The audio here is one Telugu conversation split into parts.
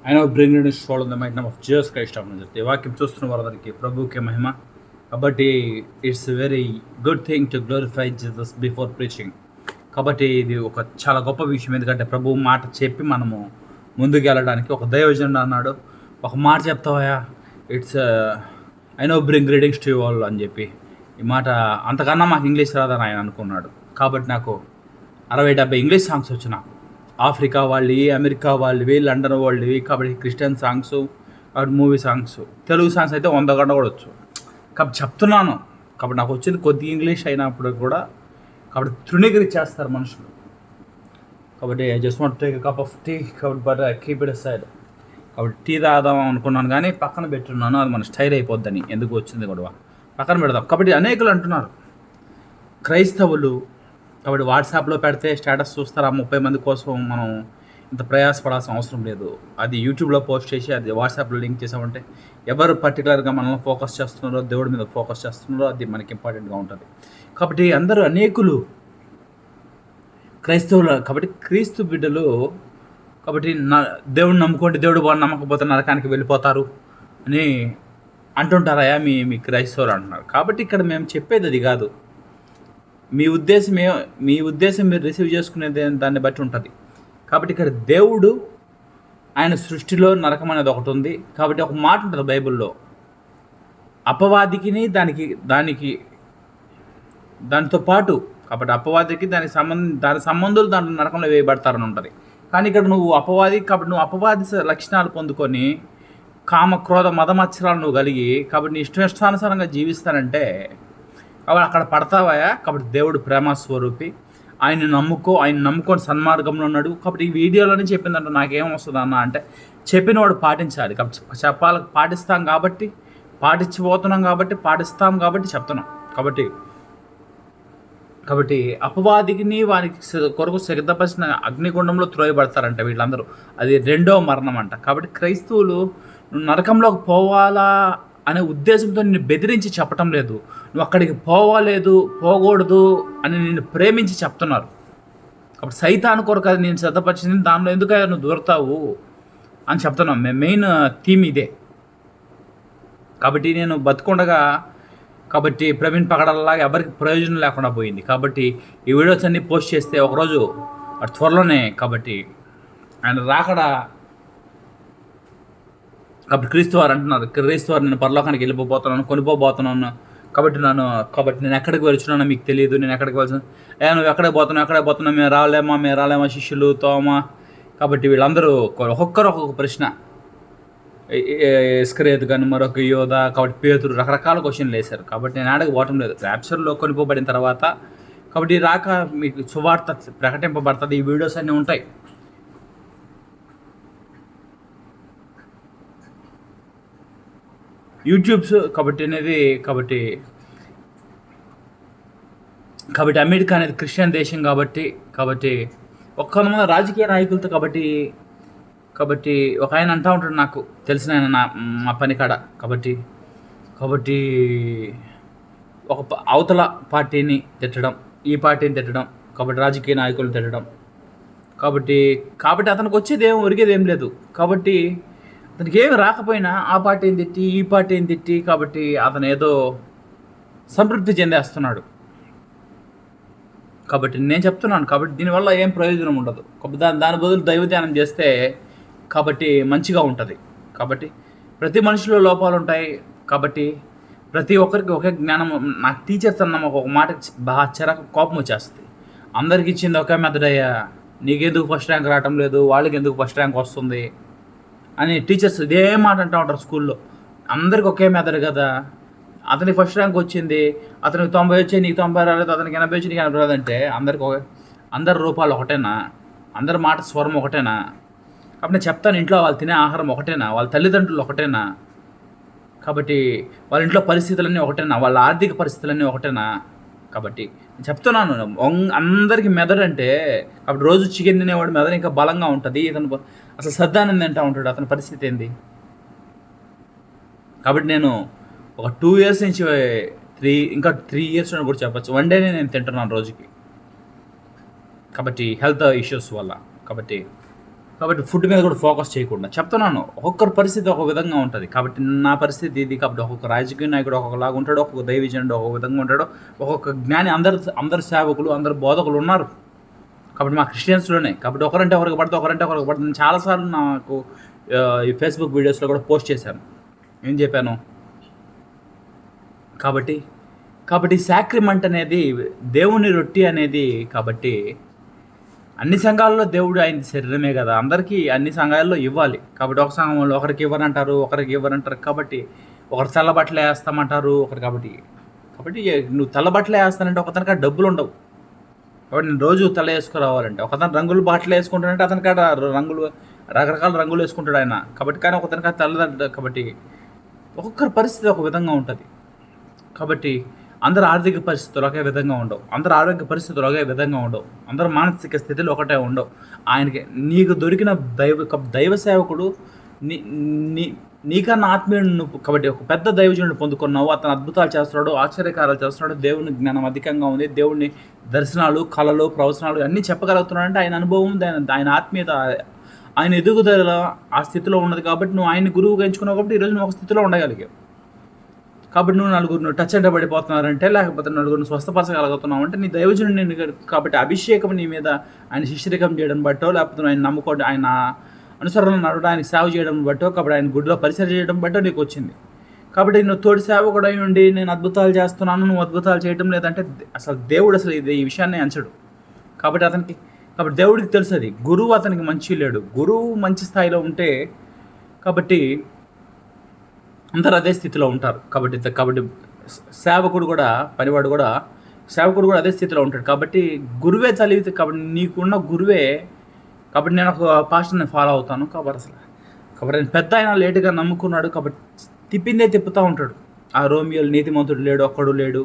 I know bring it in the mighty name of Jesus Christ of Nazareth. ఈ వాక్యం చూస్తున్న వారందరికీ ప్రభువుకి మహిమ. కాబట్టి it's very good thing to glorify Jesus before preaching. కాబట్టి ఇది ఒక చాలా గొప్ప విషయం, ఎందుకంటే ప్రభు మాట చెప్పి మనము ముందుకు వెళ్ళడానికి. ఒక దైవజనుడు అన్నాడు, ఒక మాట చెప్తావా, it's I know bring greetings to you all అని చెప్పి. ఈ మాట అంతకన్నా మాకు ఇంగ్లీష్ రాదని ఆయన అనుకున్నాడు. కాబట్టి నాకు 60-70 ఇంగ్లీష్ సాంగ్స్ వచ్చు. నాకు ఆఫ్రికా వాళ్ళవి, అమెరికా వాళ్ళవి, లండన్ వాళ్ళవి, కాబట్టి క్రిస్టియన్ సాంగ్స్, కాబట్టి మూవీ సాంగ్స్, తెలుగు సాంగ్స్ అయితే 100 గంట కూడా వచ్చు. కాబట్టి చెప్తున్నాను. కాబట్టి నాకు వచ్చింది కొద్ది ఇంగ్లీష్ అయినప్పుడు కూడా, కాబట్టి తృణీకరించేస్తారు మనుషులు. కాబట్టి I just want take cup of tea, కాబట్టి but I keep it side. కాబట్టి టీ తాగుదాం అనుకున్నాను, కానీ పక్కన పెట్టున్నాను. అది మన స్టైల్ అయిపోద్దని, ఎందుకు వచ్చింది గొడవ, పక్కన పెడదాం. కాబట్టి అనేకులు అంటున్నారు క్రైస్తవులు, కాబట్టి వాట్సాప్లో పెడితే స్టేటస్ చూస్తారు, ఆ 30 మంది కోసం మనం ఇంత ప్రయాసపడాల్సిన అవసరం లేదు. అది యూట్యూబ్లో పోస్ట్ చేసి అది వాట్సాప్లో లింక్ చేసామంటే ఎవరు పర్టికులర్గా మనల్ని ఫోకస్ చేస్తున్నారో, దేవుడి మీద ఫోకస్ చేస్తున్నారో, అది మనకి ఇంపార్టెంట్గా ఉంటుంది. కాబట్టి అందరూ అనేకులు క్రైస్తవులు, కాబట్టి క్రీస్తు బిడ్డలు, కాబట్టి దేవుడిని నమ్ముకోండి, దేవుడు బాగా నమ్మకపోతే నరకానికి వెళ్ళిపోతారు అని అంటుంటారయా మీ క్రైస్తవులు అంటున్నారు. కాబట్టి ఇక్కడ మేము చెప్పేది అది కాదు. మీ ఉద్దేశం మీరు రిసీవ్ చేసుకునేది దాన్ని బట్టి ఉంటుంది. కాబట్టి ఇక్కడ దేవుడు, ఆయన సృష్టిలో నరకం అనేది ఒకటి ఉంది. కాబట్టి ఒక మాట ఉంటుంది బైబిల్లో, అపవాదికిని దానితో పాటు, కాబట్టి అపవాదికి దాని సంబంధులు దాంట్లో నరకంలో వేయబడతారని ఉంటుంది. కానీ ఇక్కడ నువ్వు అపవాది, కాబట్టి నువ్వు అపవాది లక్షణాలు పొందుకొని కామ క్రోధ మదమత్సరాలు నువ్వు కలిగి, కాబట్టి నీ ఇష్టానుసారంగా జీవిస్తానంటే కాబట్టి అక్కడ పడతావా. కాబట్టి దేవుడు ప్రేమ స్వరూపి, ఆయన నమ్ముకొని సన్మార్గంలో ఉన్నాడు. కాబట్టి ఈ వీడియోలోనే చెప్పిందంటే నాకేం వస్తుంది అన్న అంటే, చెప్పినవాడు పాటించాలి. కాబట్టి పాటిస్తాం కాబట్టి, పాటిస్తాం కాబట్టి చెప్తున్నాం. కాబట్టి అపవాదికిని వారికి కొరకు సిద్ధపరిచిన అగ్నిగుండంలో త్రోయబడతారంట వీళ్ళందరూ. అది 2వ మరణం అంట. కాబట్టి క్రైస్తవులు నరకంలోకి పోవాలా అనే ఉద్దేశంతో నిన్ను బెదిరించి చెప్పటం లేదు, నువ్వు అక్కడికి పోకూడదు అని నిన్ను ప్రేమించి చెప్తున్నారు. కాబట్టి సైతాను కొరకు అది నేను సిద్ధపరిచింది, దానిలో ఎందుకు నువ్వు దూరతావు అని చెప్తున్నాం. మెయిన్ థీమ్ ఇదే. కాబట్టి నేను బతుకుండగా, కాబట్టి ప్రవీణ్ పగడల్లాగా ఎవరికి ప్రయోజనం లేకుండా పోయింది. కాబట్టి ఈ వీడియోస్ అన్నీ పోస్ట్ చేస్తే ఒకరోజు త్వరలోనే, కాబట్టి ఆయన రాకడా, కాబట్టి క్రీస్తు వారు అంటున్నారు, క్రీస్తు వారు నేను పరలోకానికి కొనిపోబోతున్నాను. కాబట్టి నేను ఎక్కడికి వెళ్తున్నానో మీకు తెలియదు, నేను ఎక్కడికి వెళ్తున్నాను, నువ్వు ఎక్కడికి పోతున్నావు, మేము రాలేమా శిష్యులు, తోమా. కాబట్టి వీళ్ళందరూ ఒక్కొక్కరు ఒక్కొక్క ప్రశ్న, ఇస్కరియోతు కానీ మరొక యోధ, కాబట్టి పేతురు, రకరకాల క్వశ్చన్లు వేశారు. కాబట్టి నేను ఆడకి పోవటం లేదు. ర్యాప్చర్లో కొనిపోబడిన తర్వాత, కాబట్టి రాక మీకు సువార్త ప్రకటింపబడుతుంది. ఈ వీడియోస్ అన్నీ ఉంటాయి. యూట్యూబ్స్ కాబట్టి అమెరికా అనేది క్రిస్టియన్ దేశం. కాబట్టి కొంతమంది రాజకీయ నాయకులతో, కాబట్టి ఒక ఆయన అంటూ ఉంటాడు, నాకు తెలిసిన ఆయన, మా పని కాడ. కాబట్టి ఒక అవతల పార్టీని తిట్టడం, ఈ పార్టీని తిట్టడం, కాబట్టి రాజకీయ నాయకులను తిట్టడం. కాబట్టి అతనికి వచ్చేది ఒరిగేది ఏం లేదు. కాబట్టి అతనికి ఏమి రాకపోయినా ఆ పార్టీని తిట్టి, ఈ పార్టీని తిట్టి, కాబట్టి అతను ఏదో సంతృప్తి చెందేస్తున్నాడు. కాబట్టి నేను చెప్తున్నాను, కాబట్టి దీనివల్ల ఏం ప్రయోజనం ఉండదు. దాని బదులు దైవ ధ్యానం చేస్తే కాబట్టి మంచిగా ఉంటుంది. కాబట్టి ప్రతి మనిషిలో లోపాలు ఉంటాయి. కాబట్టి ప్రతి ఒక్కరికి ఒకే జ్ఞానం. నాకు టీచర్స్ అన్న ఒక మాట బాగా కోపం వచ్చేస్తుంది. అందరికి ఇచ్చింది ఒకే మెథడ్ అయ్యా, నీకెందుకు ఫస్ట్ ర్యాంక్ రావటం లేదు, వాళ్ళకి ఎందుకు ఫస్ట్ ర్యాంక్ వస్తుంది అని టీచర్స్ ఇదే మాట అంటూ ఉంటారు స్కూల్లో. అందరికి ఒకే మెథడ్ కదా, అతనికి ఫస్ట్ ర్యాంక్ వచ్చింది, అతనికి 90 వచ్చాయి, నీకు 90 రాలేదు, అతనికి 80 వచ్చి నీకు 80 రాదంటే అందరి రూపాలు ఒకటేనా, అందరి మాట స్వరం ఒకటేనా? కాబట్టి నేను చెప్తాను, ఇంట్లో వాళ్ళు తినే ఆహారం ఒకటేనా, వాళ్ళ తల్లిదండ్రులు ఒకటేనా, కాబట్టి వాళ్ళ ఇంట్లో పరిస్థితులన్నీ ఒకటేనా, వాళ్ళ ఆర్థిక పరిస్థితులన్నీ ఒకటేనా? కాబట్టి నేను చెప్తున్నాను, అందరికీ మెదడు అంటే, కాబట్టి రోజు చికెన్ తినేవాడు మెదడు ఇంకా బలంగా ఉంటుంది. ఇతను అసలు సద్దానం తింటూ ఉంటాడు, అతని పరిస్థితి ఏంది? కాబట్టి నేను ఒక 2 years నుంచి ఇంకా 3 years అని కూడా చెప్పచ్చు, 1 day నేను తింటున్నాను రోజుకి. కాబట్టి హెల్త్ ఇష్యూస్ వల్ల. కాబట్టి కాబట్టి ఫుడ్ మీద కూడా ఫోకస్ చేయకుండా చెప్తున్నాను. ఒక్కొక్కరి పరిస్థితి ఒక విధంగా ఉంటుంది. కాబట్టి నా పరిస్థితి ఇది. కాబట్టి ఒక్కొక్క రాజకీయ నాయకుడు ఒక్కొక్కలాగా ఉంటాడు, ఒక్కొక్క దైవజనుడు ఒక్కొక్క విధంగా ఉంటాడు, ఒక్కొక్క జ్ఞాని అందరు సేవకులు, అందరు బోధకులు ఉన్నారు. కాబట్టి మా క్రిస్టియన్స్‌లోనే. కాబట్టి ఒకరంటే ఒకరికి పడితే, ఒకరంటే ఒకరికి పడుతుంది. నేను చాలాసార్లు నాకు ఈ ఫేస్‌బుక్ వీడియోస్‌లో కూడా పోస్ట్ చేశాను. ఏం చెప్పాను? కాబట్టి సాక్రిమెంట్ అనేది దేవుని రొట్టి అనేది కాబట్టి అన్ని సంఘాల్లో దేవుడు ఆయన శరీరమే కదా, అందరికీ అన్ని సంఘాల్లో ఇవ్వాలి. కాబట్టి ఒక సంఘంలో ఒకరికి ఇవ్వనంటారు, ఒకరికి ఇవ్వనంటారు. కాబట్టి ఒకరు తెల్లబట్టలు వేస్తామంటారు, ఒకరు కాబట్టి నువ్వు తెల్లబట్టలు వేస్తానంటే ఒకతనికి డబ్బులు ఉండవు. కాబట్టి నేను రోజు తెల్ల వేసుకురావాలంటే ఒకతను రంగులు బట్టలు వేసుకుంటాడంటే అతనికి రంగులు రకరకాల రంగులు వేసుకుంటాడు ఆయన. కాబట్టి కానీ ఒకతనికి తెల్లదంట. కాబట్టి ఒక్కొక్కరి పరిస్థితి ఒక విధంగా ఉంటుంది. కాబట్టి అందరు ఆర్థిక పరిస్థితులు ఒకే విధంగా ఉండవు, అందరు ఆరోగ్య పరిస్థితులు ఒకే విధంగా ఉండవు, అందరు మానసిక స్థితిలో ఒకటే ఉండవు. ఆయనకి నీకు దొరికిన దైవ సేవకుడు నీకన్నా ఆత్మీయుడు నువ్వు. కాబట్టి ఒక పెద్ద దైవజనుడు పొందుకున్నావు, అతను అద్భుతాలు చేస్తున్నాడు, ఆశ్చర్యకారాలు చేస్తున్నాడు, దేవుని జ్ఞానం అధికంగా ఉంది, దేవుని దర్శనాలు, కళలు, ప్రవచనాలు అన్నీ చెప్పగలుగుతున్నాడు. అంటే ఆయన అనుభవం, ఆయన ఆత్మీయత, ఆయన ఎదుగుదల ఆ స్థితిలో ఉన్నది. కాబట్టి నువ్వు ఆయన గురువుగా ఎంచుకున్నావు. కాబట్టి ఈరోజు నువ్వు ఒక స్థితిలో ఉండగలిగావు. కాబట్టి నువ్వు నలుగురు టచ్ అంటే పడిపోతున్నారంటే, లేకపోతే నలుగురిని స్వస్థపరచగలుగుతున్నావు అంటే నీ దైవజనుడు నేను. కాబట్టి అభిషేకం నీ మీద ఆయన శిష్యరికం చేయడం బట్టో, లేకపోతే ఆయన నమ్ముకోవడం, ఆయన అనుసరణ నడవడానికి సేవ చేయడం బట్టో, కాబట్టి ఆయన గుడిలో పరిచయం చేయడం బట్టో నీకు వచ్చింది. కాబట్టి నువ్వు తోటి సేవకుడు అయి ఉండి నేను అద్భుతాలు చేస్తున్నాను, నువ్వు అద్భుతాలు చేయడం లేదంటే అసలు దేవుడు అసలు ఈ విషయాన్ని అంచడు. కాబట్టి దేవుడికి తెలుసు అది. గురువు అతనికి మంచి లేడు. గురువు మంచి స్థాయిలో ఉంటే కాబట్టి అందరూ అదే స్థితిలో ఉంటారు. కాబట్టి సేవకుడు కూడా అదే స్థితిలో ఉంటాడు. కాబట్టి గురువే చదివితే, కాబట్టి నీకున్న గురువే. కాబట్టి నేను ఒక పాస్టర్ని ఫాలో అవుతాను. కాబట్టి ఆయన పెద్ద ఆయన లేటుగా నమ్ముకున్నాడు. కాబట్టి తిప్పిందే తిప్పుతూ ఉంటాడు. ఆ రోమియోలు నీతిమంతుడు లేడు, ఒక్కడు లేడు.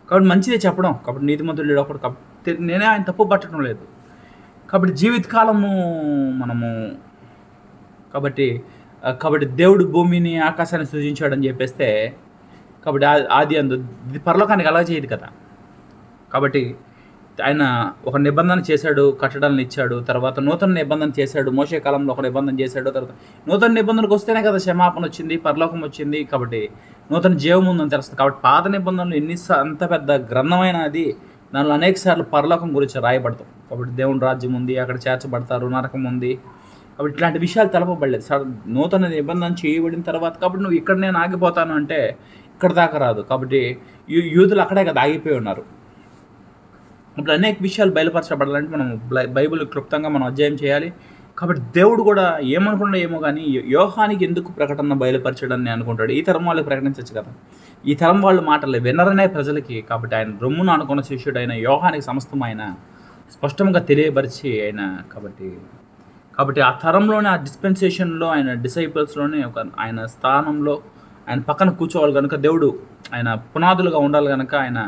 కాబట్టి మంచిదే చెప్పడం. కాబట్టి నీతిమంతుడు లేడు ఒక్కడు. కాబట్టి నేనే ఆయన తప్పు పట్టడం లేదు. కాబట్టి జీవితకాలము మనము కాబట్టి దేవుడు భూమిని ఆకాశాన్ని సృజించాడని చెప్పేస్తే, కాబట్టి ఆది అందు ఇది పరలోకానికి అలా చేయదు కదా. కాబట్టి ఆయన ఒక నిబంధన చేశాడు, కట్టడాలను ఇచ్చాడు, తర్వాత నూతన నిబంధన చేశాడు. మోషే కాలంలో ఒక నిబంధన చేశాడు, తర్వాత నూతన నిబంధనకు వస్తేనే కదా క్షమాపణ వచ్చింది, పరలోకం వచ్చింది. కాబట్టి నూతన జీవం ఉందని తెలుస్తుంది. కాబట్టి పాత నిబంధనలు అంత పెద్ద గ్రంథమైన అది, దానిలో అనేక సార్లు పరలోకం గురించి రాయబడతాం. కాబట్టి దేవుని రాజ్యం ఉంది, అక్కడ చేర్చబడతారు, నరకం ఉంది. కాబట్టి ఇట్లాంటి విషయాలు తెలపబడలేదు. నూతన నిబంధన చేయబడిన తర్వాత కాబట్టి నువ్వు ఇక్కడ నేను ఆగిపోతాను అంటే ఇక్కడ దాకా రాదు. కాబట్టి యూదులు అక్కడే కదా ఆగిపోయి ఉన్నారు. ఇప్పుడు అనేక విషయాలు బయలుపరచబడాలంటే మనం బైబిల్ క్లుప్తంగా మనం అధ్యయనం చేయాలి. కాబట్టి దేవుడు కూడా ఏమనుకున్నా ఏమో కానీ యోహానికి ఎందుకు ప్రకటన బయలుపరచడాన్ని అనుకుంటాడు. ఈ తరం వాళ్ళకి ప్రకటించవచ్చు కదా. ఈ తరం వాళ్ళు మాటలు వినరనే ప్రజలకి. కాబట్టి ఆయన రొమ్మును అనుకున్న శిష్యుడు అయిన యోహానికి సమస్తం ఆయన స్పష్టంగా తెలియపరిచి ఆయన కాబట్టి ఆ తరంలోనే, ఆ డిస్పెన్సేషన్లో, ఆయన డిసైపుల్స్లోనే ఆయన స్థానంలో ఆయన పక్కన కూర్చోవాలి కనుక దేవుడు ఆయన పునాదులుగా ఉండాలి కనుక ఆయన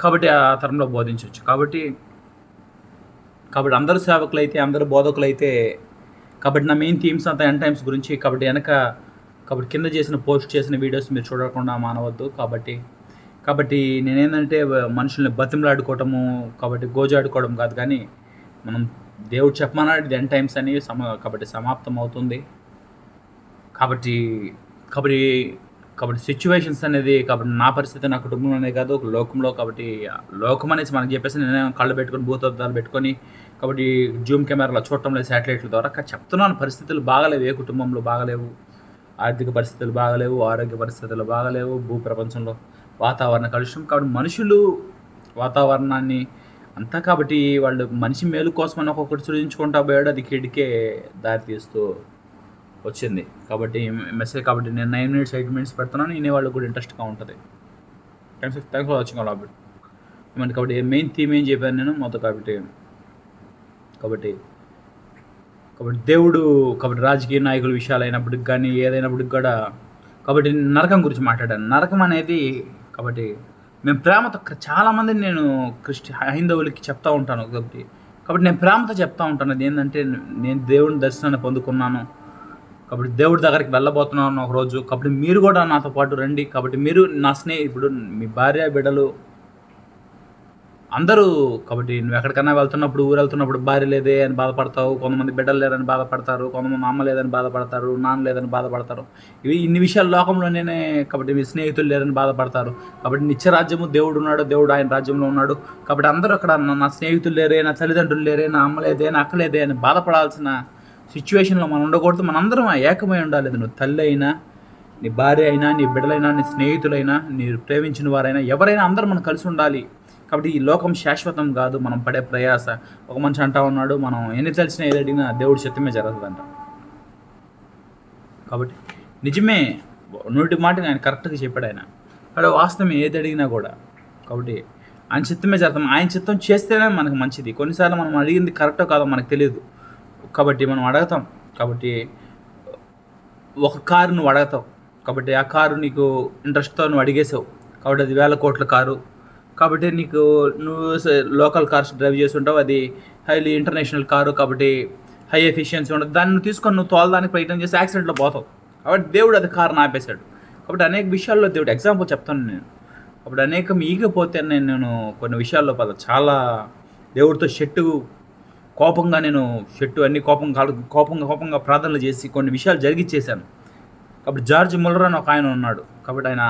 కాబట్టి ఆ తరంలో బోధించవచ్చు. కాబట్టి అందరు సేవకులైతే, అందరు బోధకులైతే, కాబట్టి నా మెయిన్ థీమ్స్ అంతా ఎండ్ టైమ్స్ గురించి. కాబట్టి కింద పోస్ట్ చేసిన వీడియోస్ మీరు చూడకుండా మానవద్దు. కాబట్టి నేనేంటంటే మనుషుల్ని బతిమలాడుకోవటము, కాబట్టి గోజాడుకోవడం కాదు, కానీ మనం దేవుడు చెప్పమన్నాడు ఇది ఎండ్ టైమ్స్ అని. కాబట్టి సమాప్తం అవుతుంది. కాబట్టి సిచ్యువేషన్స్ అనేది, కాబట్టి నా పరిస్థితి నా కుటుంబంలోనే కాదు, లోకంలో. కాబట్టి లోకం అనేసి మనకు చెప్పేసి నేను కళ్ళు పెట్టుకొని భూతద్దాలు పెట్టుకొని కాబట్టి జూమ్ కెమెరాలో చూడటం లేదు, శాటిలైట్ల ద్వారా చెప్తున్నాను. పరిస్థితులు బాగలేవు, ఏ కుటుంబంలో బాగలేవు, ఆర్థిక పరిస్థితులు బాగలేవు, ఆరోగ్య పరిస్థితులు బాగలేవు, భూ ప్రపంచంలో వాతావరణ కలుషితం. కాబట్టి మనుషులు వాతావరణాన్ని అంతా, కాబట్టి వాళ్ళు మనిషి మేలు కోసమని ఒక్కొక్కటి సృజించుకుంటా పోయాడు. అది కిడికే దారితీస్తూ వచ్చింది. కాబట్టి మెసేజ్, కాబట్టి నేను 9 minutes 8 minutes పెడుతున్నాను. వినే వాళ్ళకి కూడా ఇంట్రెస్ట్గా ఉంటుంది. Thanks for watching all of it. కాబట్టి మెయిన్ థీమ్ ఏం చెప్పాను నేను మొత్తం. కాబట్టి దేవుడు, కాబట్టి రాజకీయ నాయకుల విషయాలు అయినప్పటికి కానీ ఏదైనప్పటికి కూడా, కాబట్టి నరకం గురించి మాట్లాడాను. నరకం అనేది, కాబట్టి మేము ప్రేమతో చాలామందిని నేను హైందవులకి చెప్తూ ఉంటాను. కాబట్టి నేను ప్రేమతో చెప్తూ ఉంటాను. అది ఏంటంటే నేను దేవుని దర్శనాన్ని పొందుకున్నాను. కాబట్టి దేవుడి దగ్గరికి వెళ్ళబోతున్నాను ఒకరోజు. కాబట్టి మీరు కూడా నాతో పాటు రండి. కాబట్టి మీరు నా ఇప్పుడు మీ భార్య బిడ్డలు అందరూ కాబట్టి నువ్వు ఎక్కడికన్నా వెళ్తున్నప్పుడు, ఊరు వెళ్తున్నప్పుడు భార్య లేదే అని బాధపడతావు. కొంతమంది బిడ్డలు లేరని బాధపడతారు. కొంతమంది అమ్మ లేదని బాధపడతారు. నాన్న లేదని బాధపడతారు. ఇన్ని విషయాలు లోకంలోనే కాబట్టి మీ స్నేహితులు లేరని బాధపడతారు. కాబట్టి నిత్యరాజ్యము దేవుడు ఉన్నాడు. దేవుడు ఆయన రాజ్యంలో ఉన్నాడు. కాబట్టి అందరూ అక్కడ నా స్నేహితులు లేరే, నా తల్లిదండ్రులు లేరే, నా అమ్మ లేదే, నా అక్క లేదే అని బాధపడాల్సిన సిచ్యువేషన్లో మనం ఉండకూడదు. మనందరం ఏకమై ఉండాలి. నువ్వు తల్లి అయినా, నీ భార్య అయినా, నీ బిడ్డలైనా, నీ స్నేహితులైనా, నీ ప్రేమించిన వారైనా, ఎవరైనా అందరూ మనం కలిసి ఉండాలి. కాబట్టి ఈ లోకం శాశ్వతం కాదు. మనం పడే ప్రయాస. ఒక మనిషి అంటా ఉన్నాడు, మనం ఎన్ని తెలిసినా ఏది అడిగినా దేవుడి చిత్తమే జరుగుతుందంట. కాబట్టి నిజమే, 100 మాటని ఆయన కరెక్ట్గా చెప్పాడు. ఆయన అక్కడ వాస్తవమే, ఏది అడిగినా కూడా. కాబట్టి ఆయన చిత్తమే జరుగుతాం. ఆయన చిత్తం చేస్తేనే మనకు మంచిది. కొన్నిసార్లు మనం అడిగింది కరెక్టో కాదో మనకు తెలియదు. కాబట్టి మనం అడుగుతాం. కాబట్టి ఒక కారు నువ్వు అడుగుతావు. కాబట్టి ఆ కారు నీకు ఇంట్రెస్ట్తో నువ్వు అడిగేసావు. కాబట్టి అది 1000 కోట్ల కారు. కాబట్టి నువ్వు లోకల్ కార్స్ డ్రైవ్ చేస్తుంటావు. అది హైలీ ఇంటర్నేషనల్ కారు. కాబట్టి హై ఎఫిషియన్సీ ఉండదు. దాన్ని నువ్వు తీసుకొని నువ్వు తోలడానికి ప్రయత్నం చేసి యాక్సిడెంట్లో పోతావు. కాబట్టి దేవుడు అది కారుని ఆపేశాడు. కాబట్టి అనేక విషయాల్లో దేవుడు ఎగ్జాంపుల్ చెప్తాను నేను. కాబట్టి అనేకం ఈగిపోతే నేను కొన్ని విషయాల్లో చాలా దేవుడితో కోపంగా అన్ని కోపంగా ప్రార్థనలు చేసి కొన్ని విషయాలు జరిగిచ్చేశాను. కాబట్టి జార్జ్ ముల్లర్ అని ఒక ఆయన ఉన్నాడు. కాబట్టి ఆయన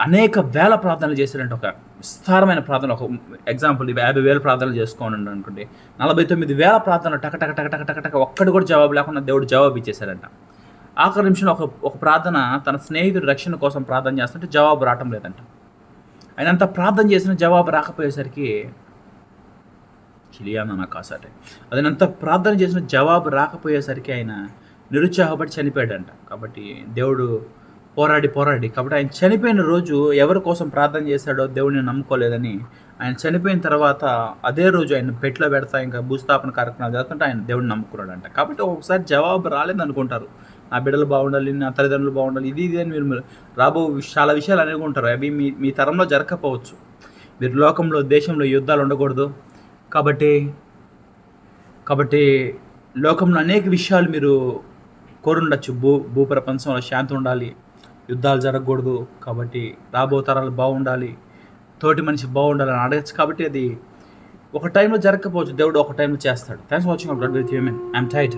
అనేక వేల ప్రార్థనలు చేశాడంటే, ఒక విస్తారమైన ప్రార్థన. ఒక ఎగ్జాంపుల్ 50,000 ప్రార్థనలు చేసుకోండి అనుకుంటే 49,000 ప్రార్థనలు టక ఒక్కటి కూడా జవాబు లేకుండా దేవుడు జవాబు ఇచ్చేశాడంట. ఆఖరి నిమిషంలో ఒక ప్రార్థన తన స్నేహితుడి రక్షణ కోసం ప్రార్థన చేస్తుంటే జవాబు రావటం లేదంట. ఆయన అంత ప్రార్థన చేసిన జవాబు రాకపోయేసరికి చిలియాన కాసాటే అదనంత ప్రార్థన చేసిన జవాబు రాకపోయేసరికి ఆయన నిరుత్సాహపడి చనిపోయాడంట. కాబట్టి దేవుడు పోరాడి కాబట్టి ఆయన చనిపోయిన రోజు ఎవరి కోసం ప్రార్థన చేశాడో దేవుడిని నమ్ముకోలేదని, ఆయన చనిపోయిన తర్వాత అదే రోజు ఆయన పెట్లో పెడతా ఇంకా భూస్థాపన కార్యక్రమాలు జరుగుతుంటే ఆయన దేవుడిని నమ్ముకున్నాడంట. కాబట్టి ఒకసారి జవాబు రాలేదు అనుకుంటారు. నా బిడ్డలు బాగుండాలి, నా తల్లిదండ్రులు బాగుండాలి, ఇది అని మీరు చాలా విషయాలు అనుకుంటారు. అవి మీ తరంలో జరగకపోవచ్చు. మీరు లోకంలో, దేశంలో యుద్ధాలు ఉండకూడదు. కాబట్టి లోకంలో అనేక విషయాలు మీరు కోరుండొచ్చు. భూప్రపంచంలో శాంతి ఉండాలి, యుద్ధాలు జరగకూడదు. కాబట్టి రాబో తరాలు బాగుండాలి, తోటి మనిషి బాగుండాలని అడగచ్చు. కాబట్టి అది ఒక టైంలో జరగకపోవచ్చు. దేవుడు ఒక టైంలో చేస్తాడు. Thanks for watching. I'm tight.